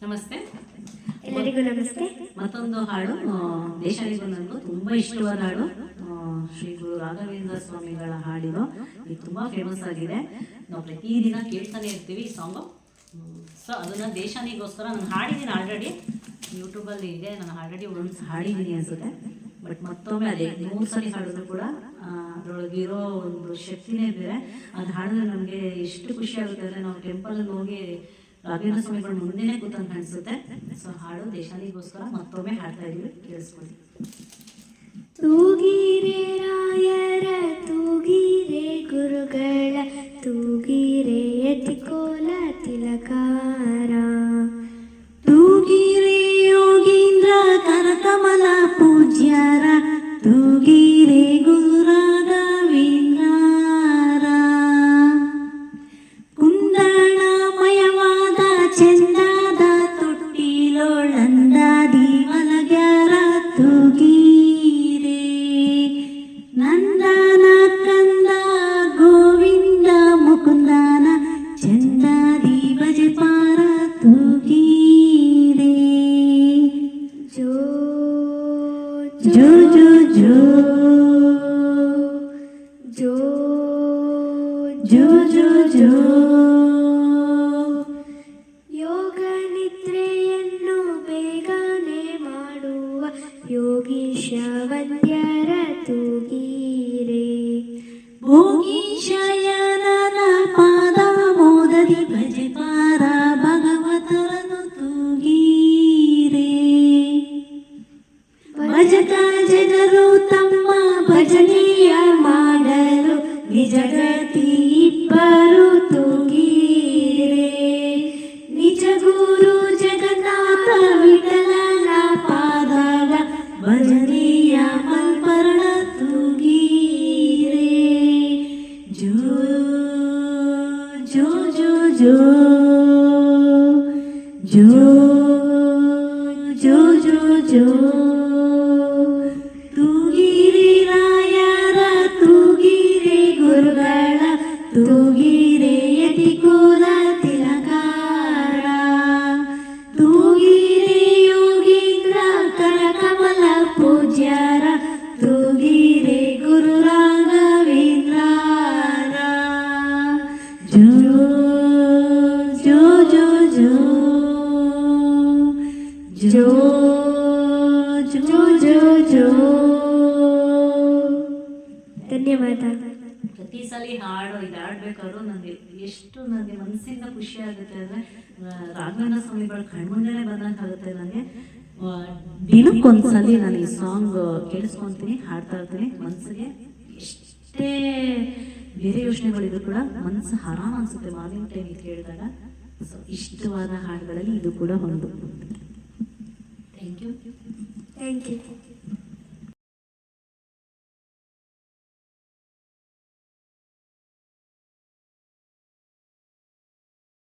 ನಮಸ್ತೆ, ಎಲ್ಲರಿಗೂ ನಮಸ್ತೆ. ಮತ್ತೊಂದು ಹಾಡು ದೇಶಾನಿಗೂ ನನಗೂ ತುಂಬಾ ಇಷ್ಟವಾದ ಹಾಡು. ಶ್ರೀ ಗುರು ರಾಘವೇಂದ್ರ ಸ್ವಾಮಿಗಳ ಹಾಡಿದು. ಇದು ತುಂಬಾ ಫೇಮಸ್ ಆಗಿದೆ. ನಾವು ಪ್ರತಿದಿನ ಕೇಳ್ತಾನೆ ಇರ್ತೀವಿ ಈ ಸಾಂಗು. ಸೊ ಅದನ್ನ ದೇಶಾನಿಗೋಸ್ಕರ ನಾನು ಹಾಡಿದ್ದೀನಿ ಆಲ್ರೆಡಿ. ಯೂಟ್ಯೂಬಲ್ಲಿ ಇದೆ, ನಾನು ಆಲ್ರೆಡಿ ಒಂದು ಹಾಡಿದ್ದೀನಿ ಅನ್ಸುತ್ತೆ. ಬಟ್ ಮತ್ತೊಮ್ಮೆ ಅದೇ 3 ಸಲ ಹಾಡಿದ್ರು ಕೂಡ ಅದರೊಳಗಿರೋ ಒಂದು ಶಕ್ತಿನೇ ಬೇರೆ. ಅದು ಹಾಡಿದ್ರೆ ನಮಗೆ ಎಷ್ಟು ಖುಷಿ ಆಗುತ್ತೆ ಅಂದರೆ ನಾವು ಟೆಂಪಲ್ ಹೋಗಿ ರಾಘವೇಂದ್ರ ಸ್ವಾಮಿಗಳ ಮುಂದೆನೇ ಕೂತಂತ ಅನ್ಸುತ್ತೆ. ಸೊ ಹಾಡು ದೇಶಾನಿಗೋಸ್ಕರ ಮತ್ತೊಮ್ಮೆ ಹಾಡ್ತಾ ಇದೀವಿ, ಕೇಳಿಸ್ಕೊಳ್ಳಿ. ತೂಗಿರೆ ರಾಯರ ತೂಗಿರೆ ಗುರುಗಳ ತೂಗಿರೆ ಯತಿಕೋಲ ತಿಲಕಾರ ತೂಗಿರೆ ಯೋಗೀಂದ್ರ ಕರಕಮಲ ಪೂಜ್ಯರ ತೂಗಿರೆ ಗುರು ರಾಘವೇಂದ್ರ ಕುಂದಣಮಯವಾದ ಚಂದದ ತೊಟ್ಟಿಲೊಳಂದಾದಿ ಮಲಗ್ಯಾರ ತೂಗಿರೆ ನಂದನ ಕಂದ ಗೋವಿಂದ ಮುಕುಂದನ ಚಂದಾದಿ ಭಜಪಾರ ತೂಗಿರೆ ಜೋ ಜೋ ಜೋ ಜೋ ಜೋ ಜೋ ಜೋ ಜೋ ಯೋಗ ನಿದ್ರೆಯನ್ನು ಬೇಗನೆ ಮಾಡುವ ಯೋಗೀಶ ವಂದ್ಯರ ತೂಗಿರೆ ಭೋಗೀಶಯನನ ಪಾದ ಮೋದದಿ ಭಜಪಾರ ಭಗವತರನು ತೂಗಿರೆ ಭಜಕ ಜನರು ತಮ್ಮ ಭಜನೆಯ ಮಾಡಲು ನಿಜಗತಿ ಇಬ್ಬರು ತೂಗಿರೆ ನಿಜ ಗುರು ಜಗನ್ನಾಥ ವಿಠಲನ ಪಾದದ ಭಜನೆಯ ಮಲ್ಪರ್ಣ ತೂಗಿರೆ ಜೋ ಜೋ ಜೋ ಜೋ ಜೋ ಜೋ ಜೋ ಜೋ ತೂಗಿರೆ ರಾಯರ ತೂಗಿರೆ ಗುರುಗಳ ತೂಗಿರೆ ಯತಿಕುಲ ತಿಲಕಾರ ತೂಗಿರೆ ಯೋಗೀಂದ್ರ ಕರಕಮಲ ಪೂಜ್ಯರ ತೂಗಿರೆ ಗುರು ರಾಘವೇಂದ್ರ ಜೋ ಜೋ ಜೋ ಜೋ ಜೋ ಜೋ ಜೋ ಜೋ ಧನ್ಯವಾದ. ಪ್ರತಿ ಸಲ ಹಾಡು ಇದು ಹಾಡ್ಬೇಕಾದ್ರೂ ನನಗೆ ಮನಸ್ಸಿಂದ ಖುಷಿ ಆಗುತ್ತೆ. ಅಂದರೆ ರಾಘವೇಂದ್ರ ಸ್ವಾಮಿಗಳ ಕಣ್ಮುಂದೆನೇ ಬಂದಂಗೆ ಆಗುತ್ತೆ ನನಗೆ. ದಿನಕ್ಕೊಂದ್ಸಲಿ ನಾನು ಈ ಸಾಂಗ್ ಕೇಳಿಸ್ಕೊತೀನಿ, ಹಾಡ್ತಾ ಇರ್ತೀನಿ. ಮನಸ್ಸಿಗೆ ಎಷ್ಟೇ ಬೇರೆ ಯೋಚನೆಗಳಿದ್ರು ಕೂಡ ಮನಸ್ಸು ಆರಾಮ ಅನಿಸುತ್ತೆ ಮಾರ್ನಿಂಗ್ ಟೈಮ್ ಇದು ಕೇಳಿದಾಗ. ಸೊ ಇಷ್ಟವಾದ ಹಾಡುಗಳಲ್ಲಿ ಇದು ಕೂಡ ಒಂದು. Thank you. Thank you.